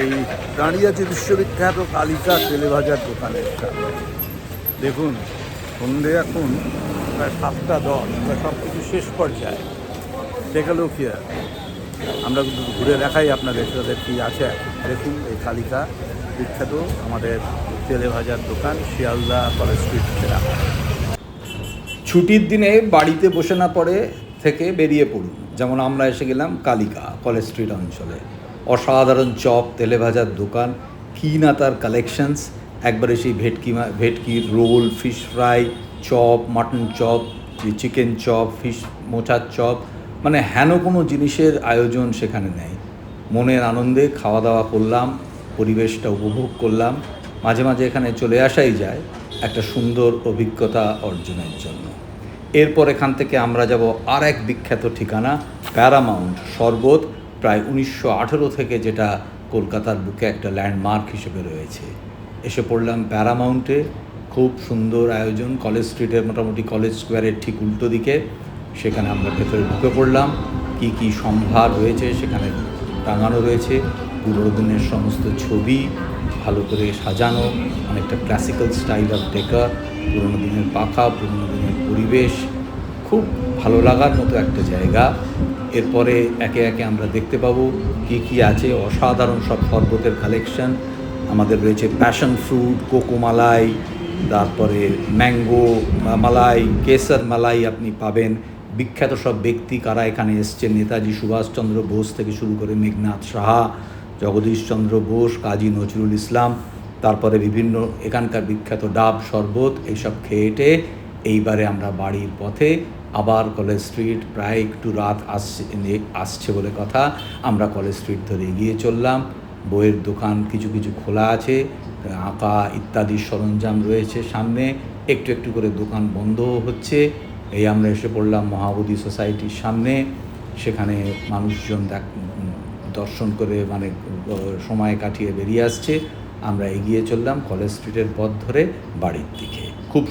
এই দাঁড়িয়ে আছে বিশ্ববিখ্যাত কালিকা তেলেভাজার দোকানের সামনে। দেখুন সন্ধে এখন প্রায় 7:10, আমরা সব কিছু শেষ পর্যায়ে দেখালেও কি আর, আমরা কিন্তু ঘুরে দেখাই আপনাদের সাথে কী আছে। দেখুন এই কালিকা বিখ্যাত আমাদের তেলেভাজার দোকান, শিয়ালদা কলেজ স্ট্রিট থেকে। ছুটির দিনে বাড়িতে বসে না পড়ে থেকে বেরিয়ে পড়ুন। যেমন আমরা এসে গেলাম কালিকা কলেজ স্ট্রিট অঞ্চলে। অসাধারণ চপ তেলেভাজার দোকান, কি না তার কালেকশনস। একবারে সেই ভেটকির roll, fish fry, chop, mutton chop, chicken chop, fish মোচার চপ, মানে হেন কোনো জিনিসের আয়োজন সেখানে নেই। মনের আনন্দে খাওয়া দাওয়া করলাম, পরিবেশটা উপভোগ করলাম। মাঝে মাঝে এখানে চলে আসাই যায় একটা সুন্দর অভিজ্ঞতা অর্জনের জন্য। এরপর এখান থেকে আমরা যাব আর এক বিখ্যাত ঠিকানা, প্যারামাউন্ট শরবত, প্রায় 1918 থেকে যেটা কলকাতার বুকে একটা ল্যান্ডমার্ক হিসেবে রয়েছে। এসে পড়লাম প্যারামাউন্টে, খুব সুন্দর আয়োজন, কলেজ স্ট্রিটের মোটামুটি কলেজ স্কোয়ারের ঠিক উল্টো দিকে। সেখানে আমরা ভেতরে ঢুকে পড়লাম। কি কি সম্ভার রয়েছে সেখানে টাঙানো রয়েছে, পুরোনো দিনের সমস্ত ছবি ভালো করে সাজানো, অনেকটা ক্লাসিক্যাল স্টাইল অফ ডেকার, পুরোনো দিনের পাখা, পুরোনো দিনের পরিবেশ, খুব ভালো লাগার মতো একটা জায়গা। এরপরে একে একে আমরা দেখতে পাবো কী কী আছে। অসাধারণ সব শরবতের কালেকশন আমাদের রয়েছে, প্যাশন ফ্রুট, কোকো মালাই, তারপরে ম্যাঙ্গো মালাই, কেসার মালাই আপনি পাবেন। বিখ্যাত সব ব্যক্তি কারা এখানে এসছেন, নেতাজি সুভাষচন্দ্র বোস থেকে শুরু করে মেঘনাথ সাহা, জগদীশচন্দ্র বোস, কাজী নজরুল ইসলাম, তারপরে বিভিন্ন এখানকার বিখ্যাত ডাব শরবত, এইসব খেয়েটে এইবারে আমরা বাড়ির পথে আবার কলেজ স্ট্রিট। প্রায় একটু রাত আসছে বলে কথা, আমরা কলেজ স্ট্রিট ধরে এগিয়ে চললাম। বইয়ের দোকান কিছু কিছু খোলা আছে, আঁকা ইত্যাদি সরঞ্জাম রয়েছে সামনে, একটু একটু করে দোকান বন্ধও হচ্ছে। এই আমরা এসে পড়লাম মহাবোধি সোসাইটির সামনে। সেখানে মানুষজন দর্শন করে মানে সময় কাটিয়ে বেরিয়ে আসছে। আমরা এগিয়ে চললাম কলেজ স্ট্রিটের পথ ধরে বাড়ির দিকে। খুব